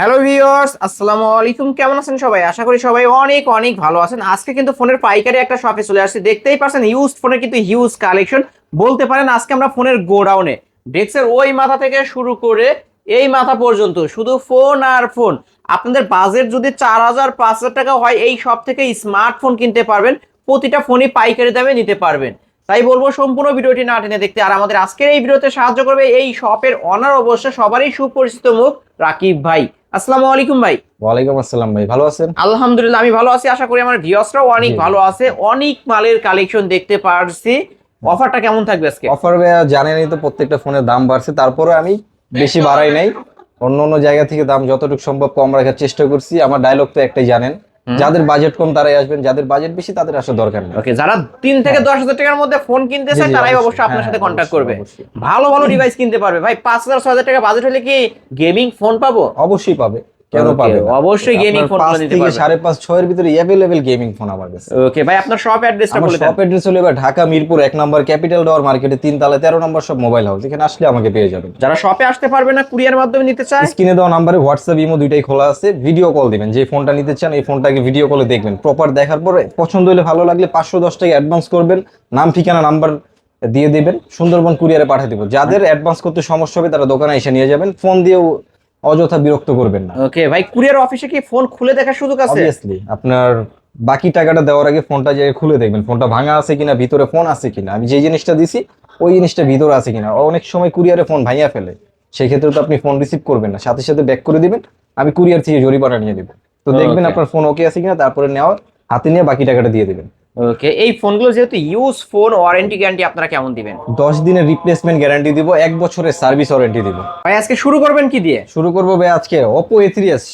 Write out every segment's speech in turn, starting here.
Hello viewers, আসসালামু আলাইকুম। কেমন আছেন সবাই? আশা করি সবাই অনেক অনেক ভালো আছেন। আজকে কিন্তু ফোনের পাইকারি একটা শপে চলে আসছি। দেখতেই পাচ্ছেন ইউজড ফোনের কিন্তু হিউজ কালেকশন। বলতে পারেন আজকে আমরা ফোনের গোডাউনে ডেস্কের ওই মাথা থেকে শুরু করে এই মাথা পর্যন্ত শুধু ফোন আর ফোন। আপনাদের বাজেট যদি 4,000 5,000 টাকা হয়, এই শপ থেকে স্মার্টফোন কিনতে পারবেন। প্রতিটা ফোনই পাইকারি দামে নিতে পারবেন। তাই বলবো সম্পূর্ণ ভিডিওটি না টেনে দেখতে। আর আমাদের আজকের এই ভিডিওতে সাহায্য করবে এই শপের অনার, অবশ্য সবারই সুপরিচিত মুখ, রাকিব ভাই। আসসালামু আলাইকুম ভাই। ওয়ালাইকুম আসসালাম ভাই, ভালো আছেন? আলহামদুলিল্লাহ, আমি ভালো আছি। আশা করি আমার ভিউয়ার্সরাও অনেক ভালো আছে। অনেক মালের কালেকশন দেখতে পারছি। অফারটা কেমন থাকবে আজকে? অফার জানেনই তো, প্রত্যেকটা ফোনের দাম বাড়ছে, তারপরে আমি বেশি বাড়াই নাই। অন্য অন্য জায়গা থেকে দাম যতটুকু সম্ভব কম রাখার চেষ্টা করছি। আমার ডায়লগ তো একটাই, জানেন, যাদের বাজেট কম তারাই আসবেন, যাদের বাজেট বেশি তাদের আসার দরকার নেই। ওকে, যারা 3 থেকে 10,000 টাকার মধ্যে ফোন কিনতে চায় তারাই অবশ্যই আপনার সাথে কন্ট্যাক্ট করবে। ভালো ভালো ডিভাইস কিনতে পারবে। ভাই 5,000 6,000 টাকা বাজেট হলে কি গেমিং ফোন পাবো? অবশ্যই পাবে, কেন পাবে না? অবশ্যই গেমিং ফোন নিতে পারবে। 5 থেকে 5.5 6 এর ভিতরে अवेलेबल গেমিং ফোন আমার কাছে। ওকে ভাই, আপনার শপ অ্যাড্রেসটা বলে দেন। শপ অ্যাড্রেস হলো ঢাকা মিরপুর 1 নম্বর ক্যাপিটাল টাওয়ার মার্কেটে 3 তলায় 13 নম্বর সব মোবাইল হাউস। এখানে আসলে আমাকে পেয়ে যাবেন। যারা শপে আসতে পারবে না, কুরিয়ার মাধ্যমে নিতে চায়, স্ক্রিনে দেওয়া নম্বরে হোয়াটসঅ্যাপ ইমো দুইটাই খোলা আছে। ভিডিও কল দিবেন, যে ফোনটা নিতে চান এই ফোনটাকে ভিডিও কলে দেখবেন। প্রপার দেখার পরে পছন্দ হলে, ভালো লাগলে 510 টাকা অ্যাডভান্স করবেন, নাম ঠিকানা নাম্বার দিয়ে দিবেন, সুন্দরবন কুরিয়ারে পাঠিয়ে দিব। যাদের অ্যাডভান্স করতে সমস্যা হবে তারা দোকানে এসে নিয়ে যাবেন, ফোন দিয়েও অযথা বিরক্ত করবেন না। ওকে ভাই, কুরিয়ার অফিসে কি ফোন খুলে দেখার সুযোগ আছে? অবভিয়াসলি আপনার বাকি টাকাটা দেওয়ার আগে ফোনটা যে খুলে দেখবেন, ফোনটা ভাঙা আছে কিনা, ভিতরে ফোন আছে কিনা, আমি যে জিনিসটা দিছি ওই জিনিসটা ভিতরে আছে কিনা। অনেক সময় কুরিয়ারে ফোন ভাঙিয়া ফেলে, সেই ক্ষেত্রে তো আপনি ফোন রিসিভ করবেন না, সাথে সাথে ব্যাক করে দিবেন, আমি কুরিয়ার থেকে জরিমানা নিয়ে দেবো। তো দেখবেন আপনার ফোন ওকে আছে কিনা, তারপরে নেওয়ার হাতে নিয়ে বাকি টাকাটা দিয়ে দেবেন। ওকে, এই ফোনগুলো যেহেতু ইউজ ফোন, ওয়ারেন্টি গ্যারান্টি আপনারা কেমন দিবেন? 10 দিনের রিপ্লেসমেন্ট গ্যারান্টি দিব, 1 বছরের সার্ভিস ওয়ারেন্টি দিব। ভাই আজকে শুরু করবেন কি দিয়ে? শুরু করবো ভাই আজকে Oppo A3s।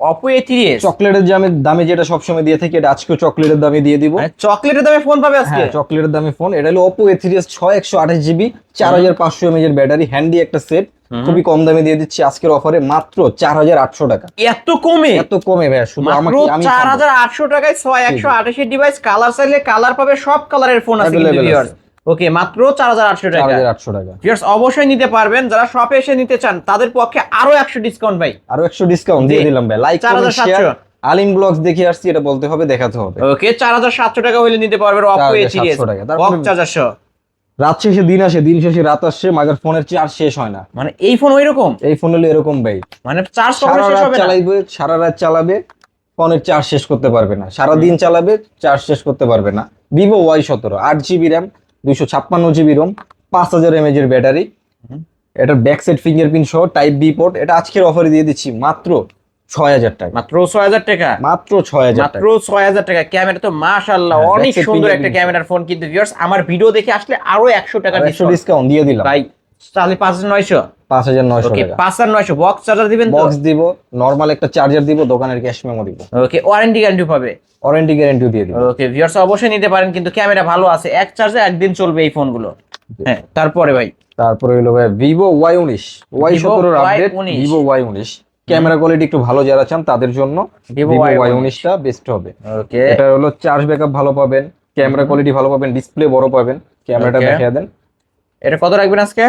Oppo A3s চকলেটের দামে যেটা সবসময় দিয়ে থাকি, এটা আজকে চকলেটের দামে দিয়ে দিব। চকলেটের দামে ফোন পাবে আজকে? হ্যাঁ, চকলেটের দামে ফোন। এটা হলো Oppo A3s 128GB 4500 mAh এর ব্যাটারি, হ্যান্ডি একটা সেট। খুবই কম দামে দিয়ে দিচ্ছি আজকের অফারে, মাত্র 4,800 টাকা। এত কমে? এত কমে ভাই, শুধু মাত্র 4,800 টাকায় 628 ডিভাইস, কালার চাইলে কালার পাবে, সব কালারের ফোন আছে কিন্তু ভিউয়ার্স। ওকে, মাত্র 4,800 টাকা। 4,800 টাকা ভিউয়ার্স অবশ্যই নিতে পারবেন। যারা শপে এসে নিতে চান তাদের পক্ষে আরো 100 ডিসকাউন্ট ভাই। আরো 100 ডিসকাউন্ট দিয়ে দিলাম ভাই। লাইক কমেন্ট শেয়ার, আলিম ব্লগস দেখে আসছি, এটা বলতে হবে, দেখাতে হবে। ওকে, 4,700 টাকা হইলে নিতে পারবেন Oppo A3s। Box charger. রাত শেষে দিন আসে, দিন শেষে রাত আসছে, মাগার ফোনের চার্জ শেষ হয় না। মানে এই ফোন ওইরকম? এই ফোন হলো এরকম ভাই, মানে চার্জ কখনো শেষ হবে না। সারা রাত চালাবে, ফোনের চার্জ শেষ করতে পারবে না। সারা দিন চালাবে, চার্জ শেষ করতে পারবে না। Vivo Y17 8GB RAM 256GB ROM 5000 mAh এর ব্যাটারি। এটার ব্যাক সাইড ফিঙ্গারপ্রিন্ট সহ টাইপ বি পোর্ট। এটা আজকের অফারে দিয়ে দিচ্ছি মাত্র 6,000 টাকা। মাত্র 6,000 টাকা? মাত্র 6,000 টাকা। মাত্র 6,000 টাকা। ক্যামেরা তো মাশাআল্লাহ অনেক সুন্দর একটা ক্যামেরার ফোন। কিন্তু ভিউয়ার্স আমার ভিডিও দেখে আসলে আরো 100 টাকা ডিসকাউন্ট দিয়ে দিলাম ভাই। তাহলে 5,900। 5,900 টাকা। 5,900 বক্স চার্জার দিবেন তো? বক্স দিব, নরমাল একটা চার্জার দিব, দোকানের ক্যাশ মেমো দিব। ওকে, ওয়ারেন্টি গ্যারান্টি পাবে? ওয়ারেন্টি গ্যারান্টি দিয়ে দিব। ওকে ভিউয়ার্স অবশ্যই নিতে পারেন, কিন্তু ক্যামেরা ভালো আছে, এক চার্জে একদিন চলবে এই ফোনগুলো। হ্যাঁ, তারপরে ভাই তারপরে হলো ভাই Vivo Y19 Y17 এর update, Vivo Y19 camera quality একটু ভালো যারা চান তাদের জন্য Vivo Y19 টা বেস্ট হবে। ওকে, এটা হলো চার্জ ব্যাকআপ ভালো পাবেন, ক্যামেরা কোয়ালিটি ভালো পাবেন, ডিসপ্লে বড় পাবেন। ক্যামেরাটা দেখিয়ে দেন। এটা কত রাখবেন আজকে?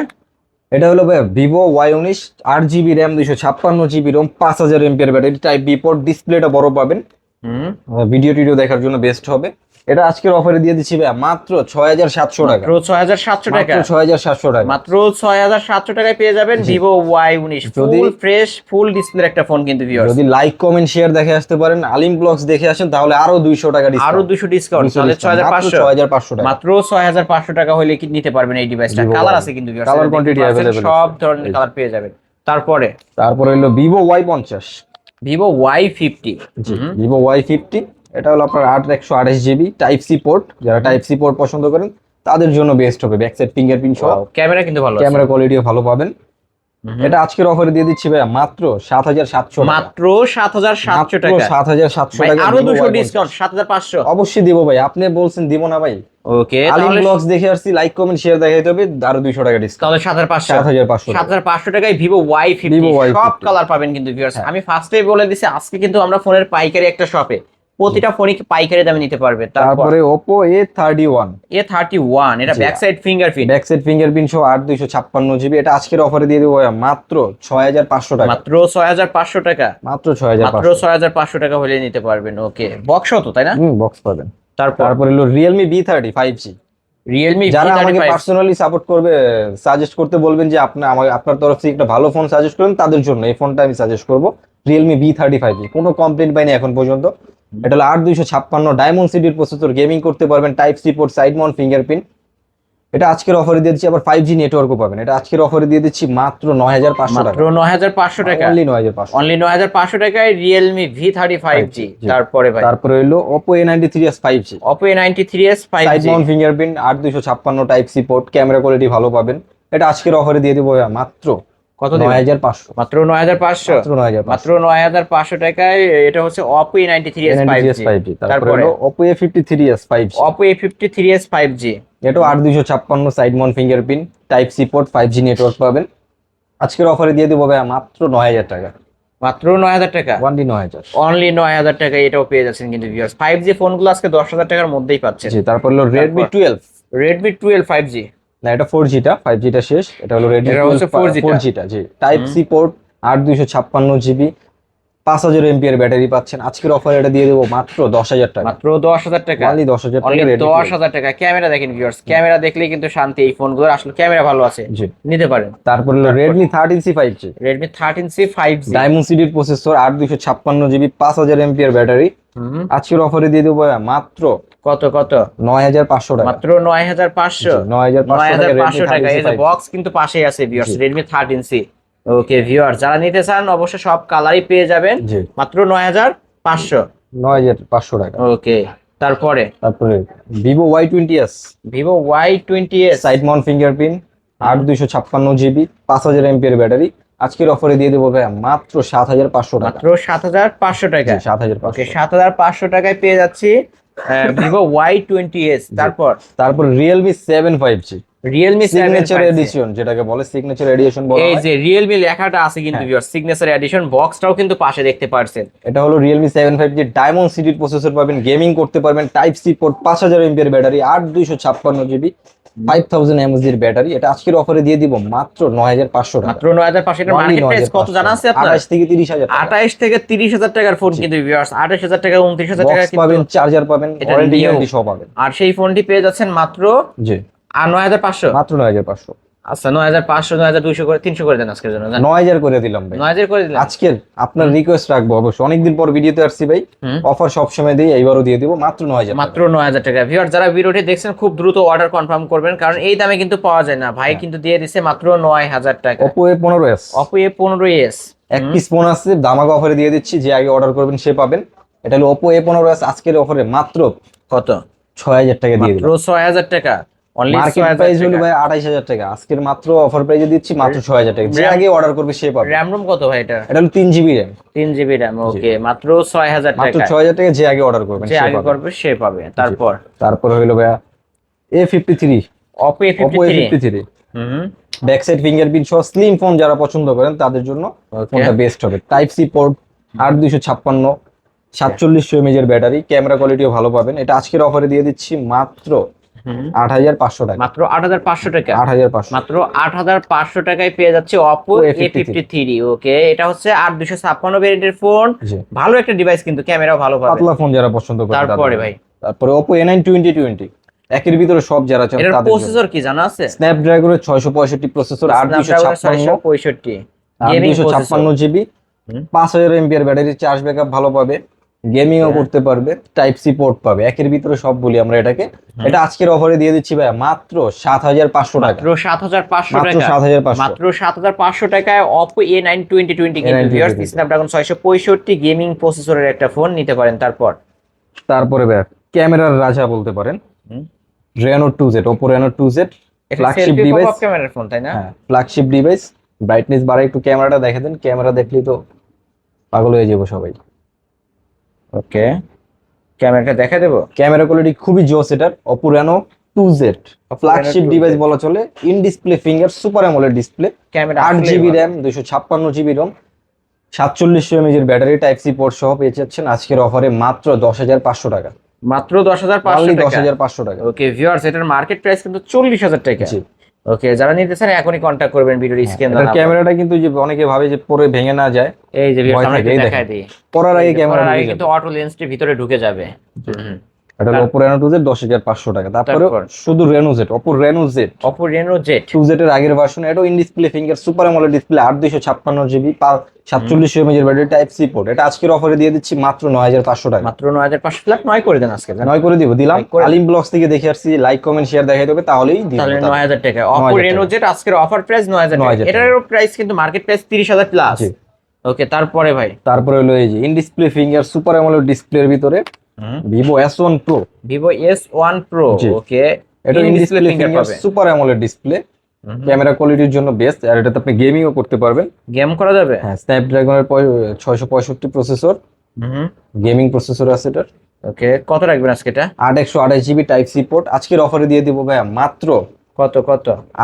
এটা হলো ভাই Vivo Y19 8GB RAM 256GB ROM 5000 mAh battery, type B port, ডিসপ্লেটা বড় পাবেন, ভিডিও দেখার জন্য বেস্ট হবে। এটা আজকের অফারে দিয়ে দিচ্ছি ভাই মাত্র 6,700 টাকা। মাত্র 6,700 টাকা? মাত্র 6,700 টাকা। মাত্র 6,700 টাকায় পেয়ে যাবেন Vivo Y19 ফুল ফ্রেশ ফুল ডিসপ্লের একটা ফোন। কিন্তু ভিউয়ার্স যদি লাইক কমেন্ট শেয়ার দেখে আসতে পারেন, আলিম ব্লগস দেখে আসেন, তাহলে আরো 200 টাকা ডিসকাউন্ট। আরো 200 ডিসকাউন্ট, তাহলে 6,500 টাকা। মাত্র 6,500 টাকা হলে কি নিতে পারবেন এই ডিভাইসটা। কালার আছে কিন্তু ভিউয়ার্স, কালার কোয়ান্টিটি अवेलेबल, সব ধরনের কালার পেয়ে যাবেন। তারপরে হলো Vivo Y50। Vivo Y50। Vivo Y50 এটা হলো আপনার 128GB টাইপ সি পোর্ট। যারা টাইপ সি পোর্ট পছন্দ করেন তাদের জন্য বেস্ট হবে, ব্যাক সাইড ফিঙ্গারপ্রিন্ট সহ। ক্যামেরা কিন্তু ভালো আছে, ক্যামেরা কোয়ালিটিও ভালো পাবেন। এটা আজকের অফারে দিয়ে দিচ্ছি ভাই মাত্র 7,700 টাকা। মাত্র 7,700 টাকা। 7,700 টাকা। আরো 200 ডিসকাউন্ট 7,500। অবশ্যই দিব ভাই, আপনি বলছেন দিব না ভাই। ওকে, আলিম ব্লগস দেখে আসছি, লাইক কমেন্ট শেয়ার দেখাইতে হবে, আরো 200 টাকা ডিসকাউন্ট। তাহলে 7,500 টাকায় Vivo Y50 সব কালার পাবেন কিন্তু ভিউয়ার্স। আমি ফার্স্টেই বলে দিছি আজকে কিন্তু আমরা ফোনের পাইকারি একটা শপে প্রতিটা ফোনই পাইকারি দামে নিতে পারবে। তারপরে Oppo A31, A31, এটা জি। Back side fingerprint, back side fingerprint সহ 8 256 জিবি। এটা আজকের অফারে দিয়ে দেবো ভাইয়া মাত্র 6500 টাকা। মাত্র 6500 টাকা, মাত্র মাত্র 6500। 6500 টাকা হলে নিতে পারবেন। ওকে, বক্স তো তাই না? বক্স পাবেন। তারপর তারপরে হলো Realme B30 5G। Realme যারা আমাকে V35, পার্সোনালি সাপোর্ট করবে, সাজেস্ট করতে বলবেন যে আপনার তরফ থেকে একটা ভালো ফোন সাজেস্ট করুন, তাদের জন্য এই ফোনটা আমি সাজেস্ট করব। Realme B30 5G, কোনো কমপ্লেইন পাইনি এখন পর্যন্ত। এটা হলো 8256 ডায়মন্ড সিটির প্রসেসর, গেমিং করতে পারবেন, type C port, side mount fingerprint. এটা আজকের অফারে দিয়ে দিচ্ছি, আবার 5G নেটওয়ার্কও পাবেন। এটা আজকের অফারে দিয়ে দিচ্ছি মাত্র 9500 মাত্র টাকা। 9500 টাকা, অনলি 9500। অনলি 9500 টাকায় Realme V35G। জি। তারপরে ভাই তারপরে হলো Oppo A93s 5G, Oppo A93s side 5G, mount fingerprint, 8256 type C port, camera quality ভালো পাবেন। এটা আজকের অফারে দিয়ে দেবো মাত্র কত দিবেন? 9500। মাত্র 9500, মাত্র 9500। মাত্র 9500 টাকায় এটা হচ্ছে Oppo A93s 5G। তারপরে তারপরে হলো Oppo A53s 5G, Oppo A53s 5G, এটাও 8256 side mount fingerprint, type C port, 5G network পাবেন। আজকের অফারে দিয়ে দেবো ভাইয়া মাত্র 9000 টাকা। মাত্র 9000 টাকা, অনলি 9000। অনলি 9000 টাকা এটাও পেয়ে যাচ্ছেন কিন্তু ভিউয়ার্স। 5G ফোনগুলো আজকে 10000 টাকার মধ্যেই পাচ্ছেন। জি। তারপর হলো Redmi তারপর 12, Redmi 12 5G, না এটা 4G টা, 5G টা শেষ। এটা হলো Redmi এটা 12 হচ্ছে 4G টা। 4G টা, জি। টাইপ সি পোর্ট, 8256 জিবি, 5000 এমপিআর ব্যাটারি পাচ্ছেন। আজকের অফারে এটা দিয়ে দেবো মাত্র 10000 টাকা। মাত্র 10000 টাকা, অনলি 10000 টাকা। Only Redmi 12। 10000 টাকা। ক্যামেরা দেখেন ভিউয়ার্স, ক্যামেরা দেখলেই কিন্তু শান্তি। এই ফোনগুলোর আসলে ক্যামেরা ভালো আছে, জি। নিতে পারেন। তারপর হলো তারপর Redmi 13C 5G, Redmi 13C 5G, diamond সিটির প্রসেসর, 8256 জিবি, 5000 এমপিআর ব্যাটারি। আজকের অফারে দিয়ে দেবো মাত্র কত কত? 9500 টাকা। মাত্র 9500, 9500 টাকা। এই যে 5G। বক্স কিন্তু পাশেই আছে ভিউয়ার্স, জি। Redmi 13C। ওকে ভিউয়ার্স, যারা নিতে চান অবশ্যই সব কালারই পেয়ে যাবেন জি। মাত্র 9500। 9500 টাকা। ওকে, তারপরে তারপরে Vivo Y20s, Vivo Y20s, side mount fingerprint, 8256 GB, 5000 এমপিআর ব্যাটারি। আজকের অফারে দিয়ে দেবো ভাইয়া মাত্র 7500 টাকা। মাত্র 7500 টাকা। 7500। ওকে, 7500 টাকায় পেয়ে যাচ্ছি Vivo Y20s। তারপর Realme 7 5G, Realme 7 signature 5G। Addition, যেটাকে বলে সিগনেচার এডিশন বলা এই হয়। যে Realme লেখাটা আছে কিন্তু হ্যাঁ। Viewers, signature addition. বক্সটাও কিন্তু পাশে দেখতে পারছেন। এটা হলো Realme 7 5G, ডায়মন্ড সিটির প্রসেসর পাবেন, গেমিং করতে পারবেন, টাইপ সি পোর্ট, 5000 এমপিআর ব্যাটারি, 8256 জিবি, 5000 mAh এর ব্যাটারি। এটা আজকের অফারে দিয়ে দিব মাত্র 9500 টাকা। মাত্র 9500। এর Only মার্কেট প্রাইস কত 9500 জানা আছে আপনার? 28 থেকে 30000 টাকা। 28 থেকে 30000 টাকার ফোন কিন্তু ভিউয়ার্স, 28000 টাকা 29000 টাকা বক্স কিন্তু। পাবেন, চার্জার পাবেন, এটা ওয়ারেন্টি new। গ্যারান্টি সব পাবেন। আর সেই ফোনটি পেয়ে যাচ্ছেন মাত্র জি। 9500। মাত্র 9500। আচ্ছা, 9500, 9200 করে 300 করে দেন আজকের জন্য। 9000 করে দিলাম ভাই। 9000 করে দিলেন। আজকের আপনার রিকোয়েস্ট রাখবো অবশ্যই, অনেকদিন পর ভিডিওতে আসছি ভাই। অফার সবসময় দিই, এইবারও দিয়ে দিব মাত্র 9000। মাত্র 9000 টাকা। ভিউয়ার, যারা ভিডিওটি দেখছেন খুব দ্রুত অর্ডার কনফার্ম করবেন, কারণ এই দামে কিন্তু পাওয়া যায় না। ভাই কিন্তু দিয়ে দিছে মাত্র 9000 টাকা। Oppo A15s, Oppo A15s, এক পিস ফোন আছে, দামাকা অফারে দিয়ে দিচ্ছি, যে আগে অর্ডার করবেন সে পাবেন। এটা হলো Oppo A15s, আজকের অফারে মাত্র কত? 6000 টাকা দিয়ে মাত্র দিলাম। 6000 টাকা, অনলি মার্কেট 6000 প্রাইস হলো টাকা। ভাই 28000 টাকা, আজকের মাত্র অফার প্রাইসে দিচ্ছি মাত্র 6000 টাকা, যে আগে অর্ডার করবে সে পাবে। র‍্যাম রুম কত ভাই এটা? এটা হলো 3GB RAM, 3GB র‍্যাম। ওকে, মাত্র 6000 মাত্র টাকা। 6000 টাকা, যে আগে অর্ডার করবেন যে সে আগে পাবে। করবে সে পাবে। তারপর হলো ভাইয়া A53, Oppo Oppo A53। A53, হুম, ব্যাক সাইড ফিঙ্গারপ্রিন্ট সহ স্লিম ফোন যারা পছন্দ করেন তাদের জন্য Okay. ফোনটা বেস্ট হবে। টাইপ সি পোর্ট, 8256, 4700 mAh এর ব্যাটারি, ক্যামেরা কোয়ালিটিও ভালো পাবেন। এটা আজকের অফারে দিয়ে দিচ্ছি মাত্র 8500 টাকা। মাত্র 8500 টাকা। 8500। মাত্র 8500 টাকায় পেয়ে যাচ্ছে Oppo A53। ওকে, এটা হচ্ছে 8256 ভেরিয়েন্টের ফোন। জি। ভালো একটা ডিভাইস, কিন্তু ক্যামেরাও ভালো পাবে। পাতলা ফোন যারা পছন্দ করেন তাদের তারপরে জন্য। ভাই? তারপরে Oppo A9 2020, একের ভিতরে সব যারা চান এটার তাদের জন্য। প্রসেসর কি জানা আছে? স্ন্যাপড্রাগনের 665 প্রসেসর, 8256, 665 গেমিং প্রসেসর। 8256 জিবি, 5000 এমপিআর ব্যাটারি, চার্জ ব্যাকআপ ভালো পাবে, গেমিংও করতে পারবে, টাইপ সি পোর্ট পাবে, একের ভিতরে সব বলি আমরা এটাকে। এটা আজকের অফারে দিয়ে দিচ্ছি ভাই মাত্র 7500 টাকা। মাত্র 7500 মাত্র টাকা। 7500। মাত্র 7500 টাকায় Oppo A9 2020 কিন্তু A9 ভিউয়ার্স, 2020 স্ন্যাপড্রাগন 665 গেমিং প্রসেসরের একটা ফোন নিতে পারেন। তারপরে ভাই ক্যামেরার রাজা বলতে পারেন, Reno 2Z, Oppo Reno 2Z, flagship device. ক্যামেরার ফোন, তাই না? হ্যাঁ, ফ্ল্যাগশিপ ডিভাইস। ব্রাইটনেস বাড়ায় একটু, ক্যামেরাটা দেখে দেন, ক্যামেরা দেখলেই তো পাগল হয়ে যাবো সবাই। ওকে, ক্যামেরাটা দেখা দেবো। ক্যামেরা কোয়ালিটি খুবই জোস এটার। Oppo Reno 2Z, flagship 2Z device বলা চলে। In display finger super AMOLED display, camera 8GB RAM, 256GB ROM, 4700 mAh এর ব্যাটারি টাইপ সি পোর্ট সহ পেয়ে যাচ্ছেন আজকের অফারে মাত্র 10,500 টাকা। মাত্র 10,500 অনলি টাকা। 10,500 টাকা। ওকে ভিউয়ার্স, এটার মার্কেট প্রাইস কিন্তু 40,000 টাকা। জি। ওকে, যারা নিতে চান এখনই কন্ট্যাক্ট করবেন ভিডিওর স্ক্রিন এটার ক্যামেরাটা কিন্তু যে অনেকে ভাবে যে পরে ভেঙে না যায়, এই যে ভিউয়ার্স ভয় আমরা থাকে, একটু এই দেখাই দেখেন। দিই। পরার আগে ক্যামেরা পরার আগে ঢুকে কিন্তু যাবে। অটো লেন্সটি ভিতরে ঢুকে যাবে। হুম। এটা হলো Oppo Reno 2Z 10,500 টাকা। তারপরে তারপর? শুধু Reno Z, Oppo Reno Z Oppo Reno Z 2Z এর আগের ভার্সন, এটাও in display finger super AMOLED display 8,256 GB 4700 mAh এর ব্যাটারি টাইপ সি পোর্ট। এটা আজকের অফারে দিয়ে দিচ্ছি মাত্র 9,500 টাকা। মাত্র 9,500 ফ্ল্যাট 9 করে দেন আজকে। 9 করে দিলাম। Like করে দেন। আলিম ব্লগস থেকে দেখে আসছি, লাইক কমেন্ট শেয়ার দেখাই দেবে, তাহলেই দিব। তাহলে 9,000 টাকা। 9,000 Oppo টাকা। Reno Z আজকের অফার প্রাইস 9,000 টাকা। 9,000 এটারও প্রাইস কিন্তু মার্কেট প্রাইস 30,000 প্লাস। জি। ওকে, তারপরে ভাই তারপরে হলো এই যে in display finger super AMOLED ডিসপ্লের ভিতরে Vivo S1 Pro। Vivo S1 Pro। জি। ওকে, এটা ইন ডিসপ্লে ফিঙ্গার পাবে। সুপার অ্যামোলেড ডিসপ্লে, ক্যামেরা কোয়ালিটির জন্য বেস্ট, আর এটাতে আপনি গেমিংও করতে পারবেন। গেম করা যাবে। হ্যাঁ, স্ন্যাপড্রাগনের 665 প্রসেসর, গেমিং প্রসেসর আছে এটার। ওকে, কত রাখবেন আজকে এটা? 8/128 জিবি টাইপ সি পোর্ট আজকের অফারে দিয়ে দিব ভাইয়া মাত্র কত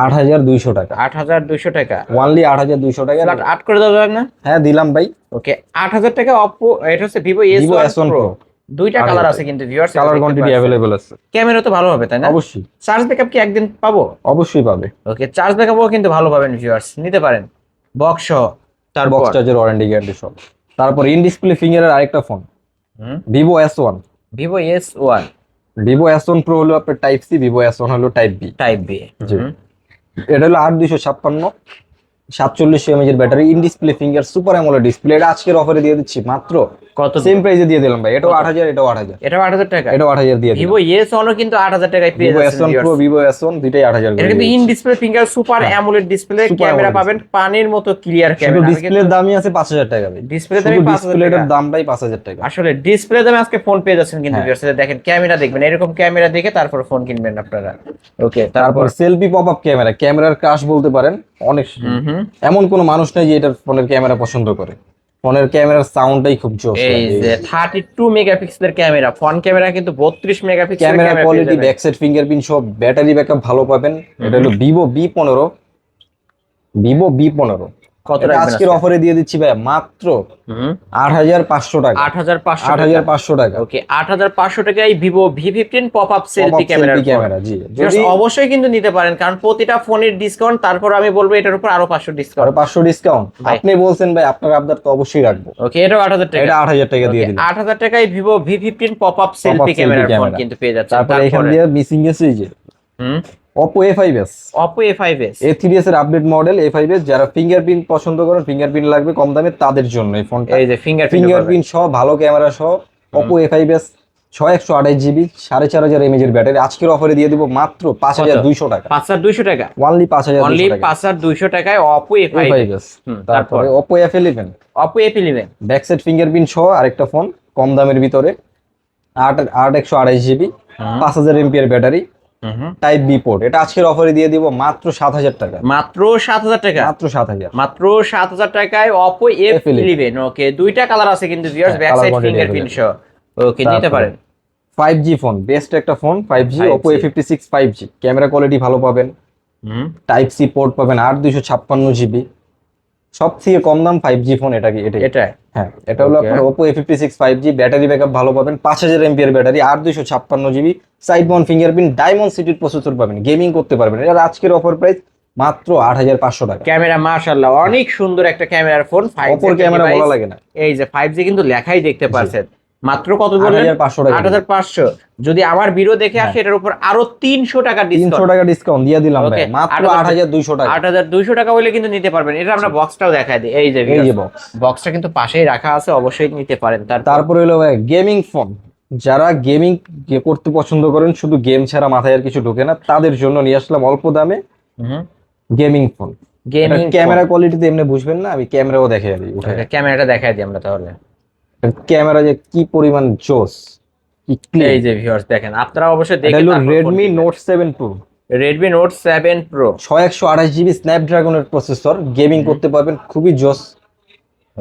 8,200 টাকা। 8,200 টাকা। ওনলি 8,200 টাকা। ফ্ল্যাট 8 করে দেওয়া যাবে না? হ্যাঁ দিলাম ভাই। ওকে, 8,000 টাকা Oppo, এটা হচ্ছে Vivo Vivo S1 S1 Pro। Pro। দুইটা 8,000 কালার আছে কিন্তু ভিউয়ার্স, কালার কোয়ান্টিটি অ্যাভেলেবল আছে। ক্যামেরা তো ভালো হবে তাই না? অবশ্যই চার্জ ব্যাকআপ কি একদিন পাবো? অবশ্যই পাবে। ওকে, চার্জ ব্যাকআপও কিন্তু ভালো পাবেন ভিউয়ার্স, নিতে পারেন বক্স সহ। তারপর বক্স চার্জার ওয়ারেন্টি গ্যারান্টি সব। তারপর ইন ডিসপ্লে ফিঙ্গারের আরেকটা phone Vivo S1। Vivo S1 Vivo S1 Pro হলো আপনার টাইপ সি, Vivo S1 হলো টাইপ বি। Type B. জি। এটা হলো 8,256 4700 mAh এর battery, in display finger super AMOLED display. এটা আজকের অফারে দিয়ে দিচ্ছি মাত্র কত? সেম প্রাইসে দিয়ে দিলাম ভাই। এটাও 8,000, এটাও 8,000, এটাও 8,000 টাকা। এটাও 8,000 দিয়ে দিলাম। Vivo S1 ও কিন্তু 8,000 টাকায় পেয়ে Vivo যাচ্ছেন S1 Pro, viewers। Vivo S1 দুইটাই 8,000 এটা করে কিন্তু দিয়েছি। In display finger super AMOLED display, Super camera AMOLED পাবেন পানির মতো ক্লিয়ার শুধু ক্যামেরা। ডিসপ্লের দামই আছে 5,000 টাকা ভাই। ডিসপ্লে দামই শুধু 5,000 ডিসপ্লেটার টাকা। দাম ভাই 5,000 টাকা। আসলে ডিসপ্লে দামে আজকে ফোন পেয়ে যাচ্ছেন কিন্তু হ্যাঁ। viewers। দেখেন ক্যামেরা দেখবেন, এরকম ক্যামেরা দেখে তারপর ফোন কিনবেন আপনারা। ওকে, তারপর সেলফি পপ আপ ক্যামেরা, ক্যামেরার ক্রাশ বলতে পারেন অনেক। এমন কোনো মানুষ নেই যে এটার ফোনের ক্যামেরা পছন্দ করে। ফোনের ক্যামেরার সাউন্ডটাই খুব জোস। এই যে 32 মেগাপিক্সেলের ক্যামেরা, ফ্রন্ট ক্যামেরা কিন্তু 32 মেগাপিক্সেলের camera camera quality, back side fingerprint সব, ব্যাটারি ব্যাকআপ ভালো পাবেন। এটা হলো Vivo B15। Vivo B15 কত এটা রাখবেন আজকের আজকে? অফারে দিয়ে দিচ্ছি ভাই মাত্র 8,500 টাকা। 8,500 8,500 টাকা। ওকে, 8,500 টাকায় Vivo V15 pop up selfie Pop-up camera. selfie camera, জি। যদি অবশ্যই কিন্তু নিতে পারেন, কারণ প্রতিটা ফোনের ডিসকাউন্ট, তারপর আমি বলবো এটার উপর আরো 500 আর ডিসকাউন্ট। 500 ডিসকাউন্ট ভাই। আপনি বলছেন ভাই, আপনার আবদার তো অবশ্যই রাখবো। ওকে, এটাও 8,000 টাকা। এটা 8,000 টাকা দিয়ে দিলাম। 8,000 টাকায় Vivo V15 pop up selfie selfie ক্যামেরার ফোন camera। কিন্তু পেয়ে যাচ্ছেন। তারপরে এখান দিয়ে মিসিং গেছে এই যে Oppo A5s। Oppo A5s। A3s এর আপডেট মডেল A5s। যারা ফিঙ্গারপ্রিন্ট পছন্দ করেন, ফিঙ্গারপ্রিন্ট লাগবে কম দামে, তাদের জন্য এই ফোনটা। এই যে ফিঙ্গারপ্রিন্ট সহ ভালো ক্যামেরা সহ Oppo A5s 6128 জিবি 4,500 mAh এর ব্যাটারি আজকের অফারে দিয়ে দিব মাত্র 5,200 টাকা। 5,200 টাকা। অনলি অনলি 5,200 টাকা 5,200 টাকায় Oppo A5s। A5s। তারপরে Oppo F11 Oppo A11। Back side fingerprint সহ আরেকটা ফোন কম দামের ভিতরে, 8,128 GB 5,000 mAh battery, type B port. এটা আজকের অফারে দিয়ে দিব মাত্র 7,000 টাকা। মাত্র 7,000 টাকা। মাত্র 7,000। মাত্র 7,000 টাকায় Oppo F11। ওকে, দুইটা কালার আছে কিন্তু viewers, back side quality fingerprint সহ। ওকে, নিতে পারেন। 5G ফোন, বেস্ট একটা phone 5G 5G Oppo A56 5G। Camera quality ভালো পাবেন, টাইপ সি পোর্ট পাবেন, 8,256 জিবি, সব থেকে কম দাম 5G ফোন এটা। কি এটা? হ্যাঁ, এটা হলো আপনার Oppo A56 5G। Battery backup ভালো পাবেন, 5,000 mAh battery, 8,256 GB, side mount fingerprint, diamond সিটির প্রসেসর পাবেন, গেমিং করতে পারবেন। এর আজকের অফার প্রাইস মাত্র 8,500 টাকা। ক্যামেরা মাশাআল্লাহ অনেক সুন্দর একটা ক্যামেরার ফোন। 5G Oppo ক্যামেরা বলা লাগে না। এই যে 5G কিন্তু লেখাই দেখতে পারছেন। মাত্র কত বললেন? 8,500 টাকা। 8,500। যদি আমার ভিডিও দেখে আসে এটার উপর আরো 300 টাকা 300 ডিসকাউন্ট। টাকা ডিসকাউন্ট দিয়ে দিলাম ভাই, ওকে, মাত্র 8,200 টাকা। 8,200 টাকা হলে কিন্তু নিতে পারবেন। এটা আমরা বক্সটাও দেখায় দিই। এই যে এই যে বক্স, বক্সটা কিন্তু পাশেই রাখা আছে, অবশ্যই নিতে পারেন। তারপরে হলো ভাই গেমিং ফোন। যারা গেমিং করতে পছন্দ করেন, শুধু গেম ছাড়া মাথায় আর কিছু ঢোকে না, তাদের জন্য নিয়ে আসলাম অল্প দামে গেমিং ফোন। গেমিং ক্যামেরা কোয়ালিটিতে এমনি বুঝবেন না, আমি ক্যামেরাও দেখাই দিই উঠে। ক্যামেরাটা দেখায় দিই আমরা তাহলে। ক্যামেরা যে কি পরিমাণ জোস, কি ক্লিয়ার। এই যে ভিউয়ার্স দেখেন, আপনারা অবশ্যই এটা দেখেন। হলো Redmi Note 7 Pro। Redmi Note 7 Pro 128 GB স্ন্যাপড্রাগনের প্রসেসর, গেমিং করতে পারবেন, খুবই জোস।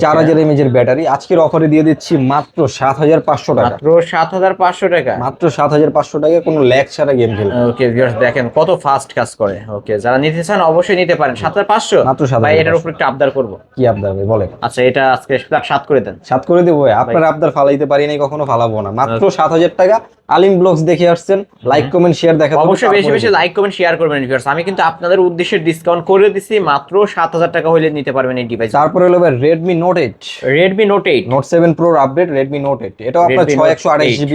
4000 mAh এর ব্যাটারি আজকের অফারে দিয়ে দিচ্ছি মাত্র 7500 টাকা। মাত্র 7500 টাকা। মাত্র 7500 টাকায় কোনো ল্যাগ ছাড়া গেম খেলবে। ওকে ভিউয়ার্স দেখেন কত ফাস্ট কাজ করে। ওকে যারা নিতে চান অবশ্যই নিতে পারেন। 7500 মাত্র 7500। ভাই এটার উপর একটু আবদার করব। কি আবদার ভাই বলেন? আচ্ছা এটা আজকে 7 করে দেন। 7 করে দেবো ভাই, আপনার আবদার ফালাইতে পারি নাই, কখনো ফালাবো না। মাত্র 7000 টাকা। আলিম ব্লগস দেখে আসছেন, লাইক কমেন্ট শেয়ার দেখা অবশ্যই বেশি বেশি লাইক কমেন্ট শেয়ার করবেন ভিউয়ার্স। আমি কিন্তু আপনাদের উদ্দেশ্যে ডিসকাউন্ট করে দিছি, মাত্র 7000 টাকা হইলে নিতে পারবেন এই ডিভাইস। তারপরে হলো ভাই Redmi Note 8, Redmi Note 8, Note 7 Pro update Redmi Note 8। এটাও আপনার Redmi Note 6128GB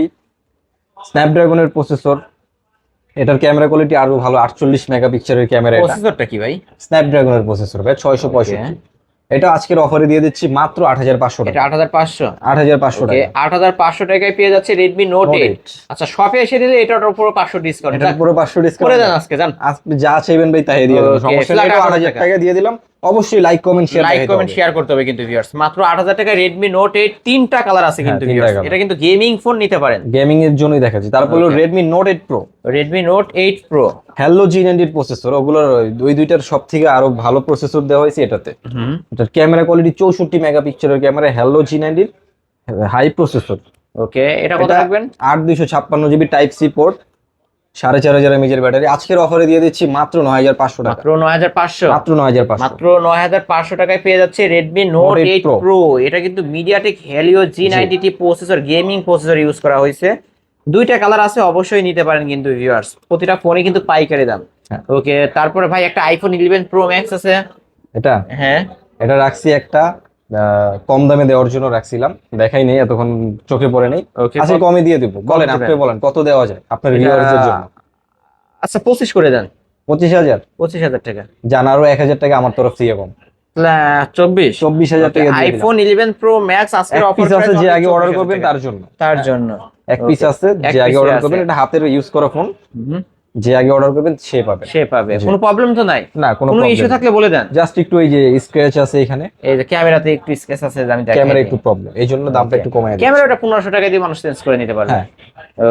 স্ন্যাপড্রাগনের প্রসেসর। এটার ক্যামেরা কোয়ালিটি আরো ভালো, 48 মেগাপিক্সেলের ক্যামেরা। এটা প্রসেসরটা কি ভাই? স্ন্যাপড্রাগনের প্রসেসর ভাই 665। এটা আজকের অফারে দিয়ে দিচ্ছি মাত্র 8500 এটা টাকা। 8500। 8500 ওকে টাকা। 8500 টাকায় পেয়ে যাচ্ছে Redmi Note Note 8। আচ্ছা শপে এসে দিলে এটার উপর 500 ডিসকাউন্ট। এটার পুরো 500 করে ডিসকাউন্ট দেন আজকে জান। আপনি যা চাইবেন ভাই তাই দিয়ে দেব, Okay, সমস্যা নেই। flat 8000 টাকা। টাকা দিয়ে দিলাম। অবশ্যই like comment share like comment share করতে হবে কিন্তু ভিউয়ার্স। মাত্র 8000 টাকায় Redmi Note 8 তিনটা কালার আছে কিন্তু তিনটা ভিউয়ার্স। colour। এটা কিন্তু গেমিং ফোন নিতে পারেন। গেমিং এর জন্যই দেখাচ্ছি। তারপর হলো Okay. Redmi Note 8 Pro, Redmi Note 8 Pro। Hello G90 এর প্রসেসর। ওগুলোর ওই দুইটার সব থেকে আরো ভালো প্রসেসর দেওয়া হয়েছে এটাতে। এটার ক্যামেরা কোয়ালিটি 64 মেগাপিক্সেলের camera, Hello G90 high processor. Okay এটা কত রাখবেন? 8256GB type C port, 4500 mAh এর ব্যাটারি। আজকের অফারে দিয়ে দিচ্ছি মাত্র 9500 টাকা। মাত্র 9500। মাত্র 9500। মাত্র 9500 টাকায় পেয়ে যাচ্ছে Redmi Note 8 Pro। এটা কিন্তু MediaTek Helio G90T processor, gaming processor use করা হয়েছে। দুইটা কালার আছে, অবশ্যই নিতে পারেন কিন্তু ভিউয়ার্স। প্রতিটা ফোনে কিন্তু পাইকারি দাম। হ্যাঁ। ওকে তারপরে ভাই একটা iPhone 11 Pro Max আছে। এটা হ্যাঁ এটা রাখছি একটা কম দামে দেওয়ার জন্য রাখছিলাম, দেখাই নেই এতক্ষণ, চোখে পড়ে নেই। ওকে আজকে কমে দিয়ে দেবো। বলেন দিবেন? আপনি বলেন কত দেওয়া যায় আপনার ভিউয়ারদের জন্য? আচ্ছা 25 করে দেন। 25000। 25000 টাকা। জান আরো 1000 টাকা আমার তরফ থেকে কম। 24000 টাকা দিয়ে দিলাম। iPhone 11 Pro Max আজকের এক অফার পিস আছে যে আগে অর্ডার করবেন তার জন্য। তার জন্য এক পিস আছে যে আগে অর্ডার করবেন, এটা হাতের ইউজ করা ফোন, যে আগে অর্ডার করবেন সে পাবে। সে পাবে। কোনো প্রবলেম তো নাই? না কোনো ইস্যু থাকলে বলে দেন। জাস্ট একটু এই যে স্ক্র্যাচ আছে এখানে, এই যে ক্যামেরাতে একটু স্কেচ আছে, আমি দেখাই। ক্যামেরা একটু প্রবলেম, এই জন্য দামটা একটু কমায় দিই। ক্যামেরাটা 1500 টাকা দিয়ে মানুষ চেঞ্জ করে নিতে পারবে। হ্যাঁ।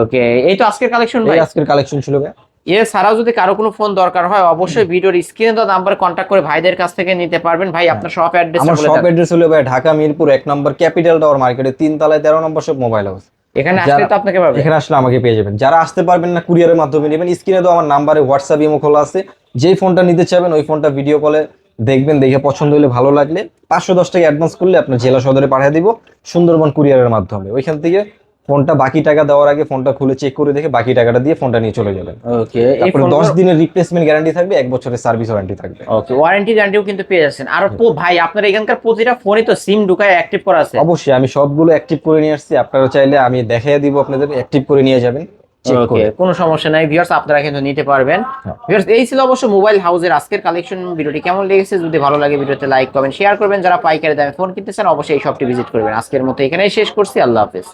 ওকে এই তো আজকের কালেকশন ভাই। এই আজকের কালেকশন ছিল ভাই। এছাড়াও যদি কারো কোনো ফোন দরকার হয় অবশ্যই ভিডিওর স্ক্রিনে দেওয়া নাম্বারে কন্ট্যাক্ট করে ভাইদের কাছ থেকে নিতে পারবেন। ভাই আপনার শপ অ্যাড্রেস আমার বলে শপ দেন। অ্যাড্রেস হলো ভাই ঢাকা মিরপুর 1 নম্বর ক্যাপিটাল টাওয়ার মার্কেটে 3 তলায় 13 নম্বর শপ মোবাইল হাউস। এখানে আসলে তো আপনাকে পাবেন। এখানে আসলে আমাকে পেয়ে যাবেন। যারা আসতে পারবেন না কুরিয়ারের মাধ্যমে নেবেন, স্ক্রিনে তো আমার নাম্বারে হোয়াটসঅ্যাপ ইমো খোলা আছে। যেই ফোনটা নিতে চাবেন ওই ফোনটা ভিডিও কলে দেখবেন, দেখে পছন্দ হলে ভালো লাগলে 510 টাকা অ্যাডভান্স করলে আপনার জেলা সদরে পাঠিয়ে দিব সুন্দরবন কুরিয়ারের মাধ্যমে। ওইখান থেকে ফোনটা বাকি টাকা দেওয়ার আগে ফোনটা খুলে চেক করে দেখে বাকি টাকাটা দিয়ে ফোনটা নিয়ে চলে যাবেন। ওকে এই তারপরে 10 দিনের রিপ্লেসমেন্ট গ্যারান্টি থাকবে, 1 বছরের সার্ভিস ওয়ারেন্টি থাকবে। ওকে ওয়ারেন্টি গ্যারান্টিও কিন্তু পেয়ে যাচ্ছেন। আর ভাই আপনার এখানকার প্রতিটা ফোনই তো সিম ঢুকায় অ্যাক্টিভ করা আছে। অবশ্যই আমি সবগুলো অ্যাক্টিভ করে নিয়ে আসছি, আপনারা চাইলে আমি দেখাইয়া দিব, আপনাদের অ্যাক্টিভ করে নিয়ে যাবেন চেক ওকে করে। কোনো সমস্যা নাই ভিউয়ার্স, আপনারা কিন্তু নিতে পারবেন। ভিউয়ার্স এই ছিল অবশ্য মোবাইল হাউসের আজকের কালেকশন। ভিডিওটি কেমন লেগেছে যদি ভালো লাগে ভিডিওতে লাইক কমেন্ট শেয়ার করবেন। যারা পাইকারি দামে ফোন কিনতে চান অবশ্যই এই শপটি ভিজিট করবেন। আজকের মতো এখানেই শেষ করছি, আল্লাহ হাফেজ।